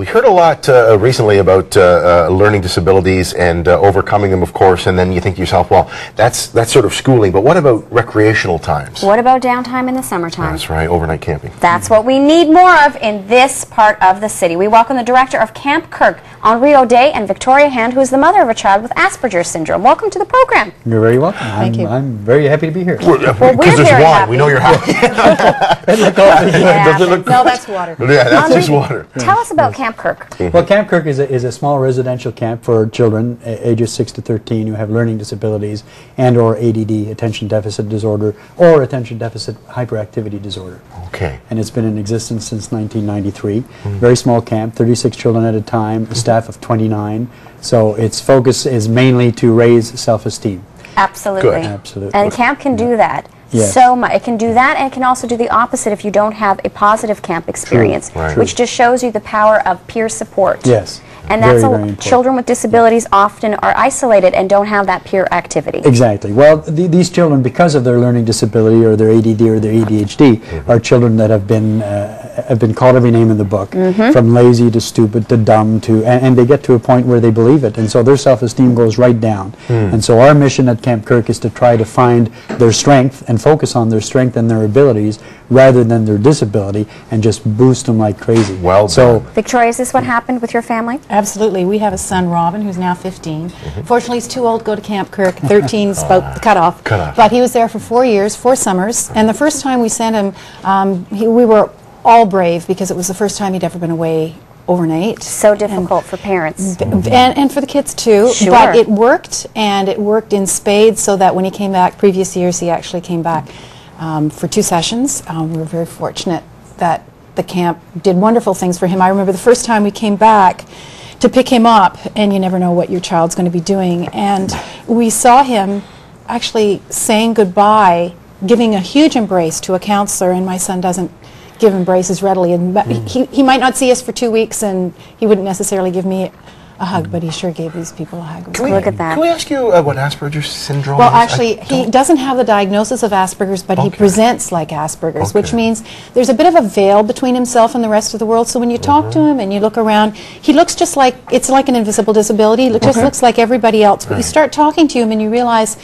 heard a lot recently about learning disabilities and overcoming them, of course, and then you think to yourself, well, that's sort of schooling, but what about recreational times? What about downtime in the summertime? That's right, overnight camping. That's what we need more of in this part of the city. We welcome the director of Camp Kirk, Henri Audet, and Victoria Hand, who is the mother of a child with Asperger's syndrome. Welcome to the program. You're very welcome. Thank you. I'm very happy to be here. Because there's wine. happy. We know you're happy. Does it look No, that's water. Yeah, that's just water. Tell us about Camp Kirk. Well, Camp Kirk is a small residential camp for children ages 6 to 13 who have learning disabilities and or ADD, attention deficit disorder, or attention deficit hyperactivity disorder. Okay. And it's been in existence since 1993. Very small camp, 36 children at a time, a staff of 29. So its focus is mainly to raise self-esteem. Absolutely. Good. Absolutely. And camp can do that. Yes. So much. It can do that, and it can also do the opposite if you don't have a positive camp experience, Right. which just shows you the power of peer support. Yes. And that's Very, very important. children with disabilities often are isolated and don't have that peer activity. Exactly. Well, these children, because of their learning disability or their ADD or their ADHD, are children that have been called every name in the book, from lazy to stupid to dumb to, and they get to a point where they believe it, and so their self-esteem goes right down. And so our mission at Camp Kirk is to try to find their strength and focus on their strength and their abilities rather than their disability and just boost them like crazy. Well so done. Victoria, is this what happened with your family? Absolutely. We have a son, Robin, who's now 15. Fortunately, he's too old to go to Camp Kirk. 13's about the cutoff. But he was there for 4 years, 4 summers. And the first time we sent him, we were all brave because it was the first time he'd ever been away overnight. So difficult for parents. And for the kids too. Sure. But it worked, and it worked in spades so that when he came back, previous years, he actually came back for 2 sessions. We were very fortunate that the camp did wonderful things for him. I remember the first time we came back to pick him up, and you never know what your child's going to be doing, and we saw him actually saying goodbye, giving a huge embrace to a counselor, and my son doesn't give embraces readily, and he might not see us for 2 weeks, and he wouldn't necessarily give me a hug, but he sure gave these people a hug. Look at that. Can we ask you what Asperger's syndrome Well, is? actually, he doesn't have the diagnosis of Asperger's, but he presents like Asperger's, which means there's a bit of a veil between himself and the rest of the world. So when you talk to him and you look around, he looks just like, it's like an invisible disability. He just looks like everybody else. But you start talking to him and you realize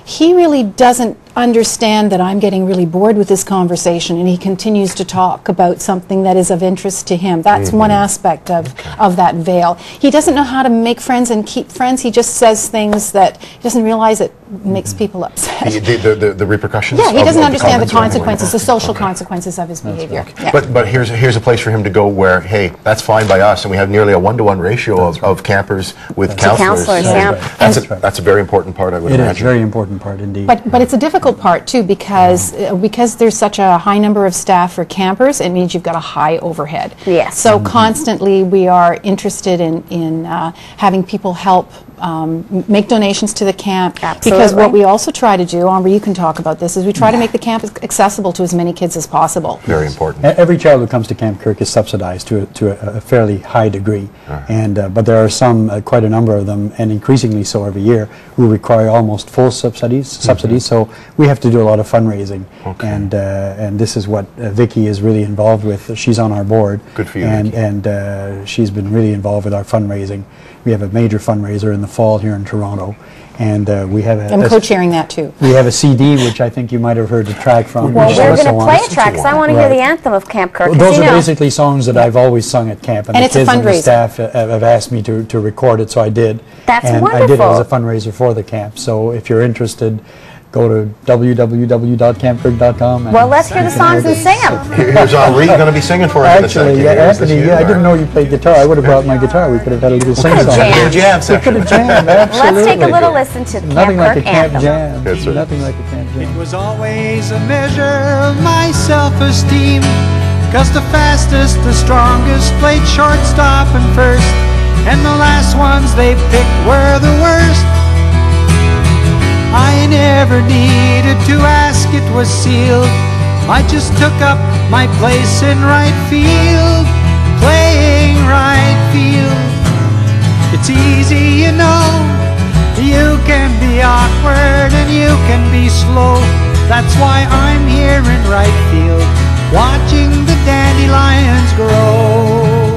he really doesn't understand that I'm getting really bored with this conversation, and he continues to talk about something that is of interest to him. That's one aspect of that veil. He doesn't know how to make friends and keep friends. He just says things that he doesn't realize it makes people upset. The repercussions? Yeah, he doesn't understand the comments consequences, the social consequences of his behavior. Yeah. But here's a place for him to go where, hey, that's fine by us, and we have nearly a 1-to-1 ratio of campers with counselors. That's a very important part, I would imagine. It is a very important part indeed. But it's a difficult part too, because there's such a high number of staff for campers. It means you've got a high overhead. Yes. So constantly we are interested in having people help make donations to the camp. Absolutely. Because what we also try to do, Henri, you can talk about this, is we try to make the camp accessible to as many kids as possible. Very important. Every child who comes to Camp Kirk is subsidized to a fairly high degree, and but there are some, quite a number of them, and increasingly so every year, who require almost full subsidies. So we have to do a lot of fundraising, and this is what Vicky is really involved with. She's on our board. Good for you, and she's been really involved with our fundraising. We have a major fundraiser in the fall here in Toronto, and we have I'm co-chairing that too. We have a CD, which I think you might have heard a track from. Well, which we're also going to play on- a track, because I want to hear the anthem of Camp Kirk. Well, those are basically songs that I've always sung at camp, and the it's a kids and the fundraiser. staff have asked me to record it, so I did. That's and wonderful. I did it as a fundraiser for the camp. So if you're interested, go to www.campkirk.com. Well, let's hear the songs and sing them. Here's Henri going to be singing for us. Actually, Anthony, I didn't know you played guitar. I would have brought my guitar. We could have had a little sing-song. jammed. Jam We session. could have jammed, absolutely. Let's take a little listen to the Nothing Camp like a Kirk camp anthem. jam. That's right. Nothing like a camp jam. It was always a measure of my self-esteem, 'cause the fastest, the strongest played shortstop and first, and the last ones they picked were the worst. I never needed to ask, it was sealed. I just took up my place in right field, playing right field. It's easy, you know, you can be awkward and you can be slow. That's why I'm here in right field, watching the dandelions grow.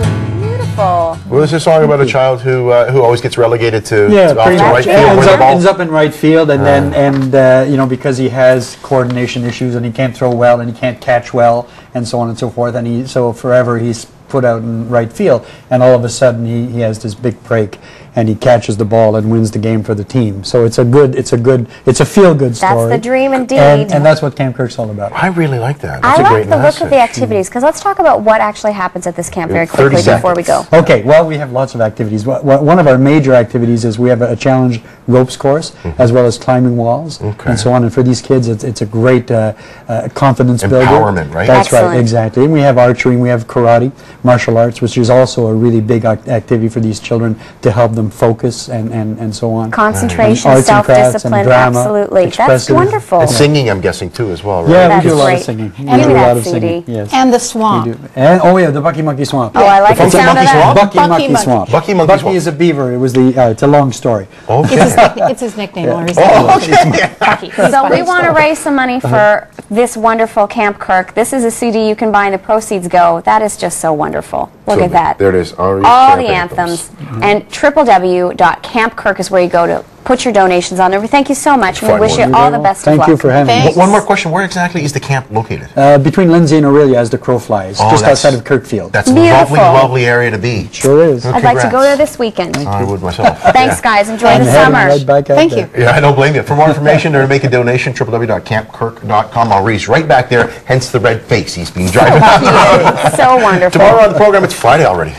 wonderful. Well, this is a song about a child who always gets relegated to off pretty to much. right field where the ball. Ends up in right field, and you know, because he has coordination issues and he can't throw well and he can't catch well and so on and so forth, and so forever he's put out in right field, and all of a sudden he has this big break and he catches the ball and wins the game for the team. So it's a feel-good story. That's the dream indeed. And that's what Camp Kirk's all about. I really like that. That's I a like great the message. look of the activities, because let's talk about what actually happens at this camp very 30 quickly before we go. seconds. Okay, well, we have lots of activities. One of our major activities is we have a challenge ropes course, as well as climbing walls, and so on. And for these kids, it's a great confidence builder. Empowerment, right? That's Excellent. right, exactly. And we have archery, and we have karate, martial arts, which is also a really big activity for these children to help them focus and so on. Concentration, Arts and crafts and self-discipline, drama, absolutely. That's expressive. wonderful. And singing, I'm guessing, too, as well, right? Yeah, That's we do a lot great. of singing. Give We me do a that lot of CD. singing. Yes. And the We swamp. do. And, oh yeah, the Bucky Monkey Swamp. Oh, I like the Bucky sound of Monkey that. Swamp? Bucky Bucky Monkey Monkey. Swamp. Bucky Monkey Bucky Swamp. is a beaver. It was it's a long story. It's his nickname. Or his Bucky. So we want to raise some money for this wonderful Camp Kirk. This is a CD you can buy and the proceeds go. That is just so wonderful. Look So at that. there it is. Henri's All Camp the anthems. And www.campkirk is where you go to put your donations on there. We thank you so much, and we Fun wish one. you all the best of Thank luck. you for having me. Thanks. One more question. Where exactly is the camp located? Between Lindsay and Aurelia as the crow flies, Oh, just that's- outside of Kirkfield. That's a Beautiful. lovely, lovely area to be. Sure is. I'd like to go Congrats. there this weekend. I would myself. Thanks, guys. Enjoy I'm the heading summer. right back out Thank there. you. Yeah, I don't blame you. For more information or to make a donation, www.campkirk.com. Henri's right back there, hence the red face he's been driving. So wonderful. Tomorrow on the program, it's Friday already.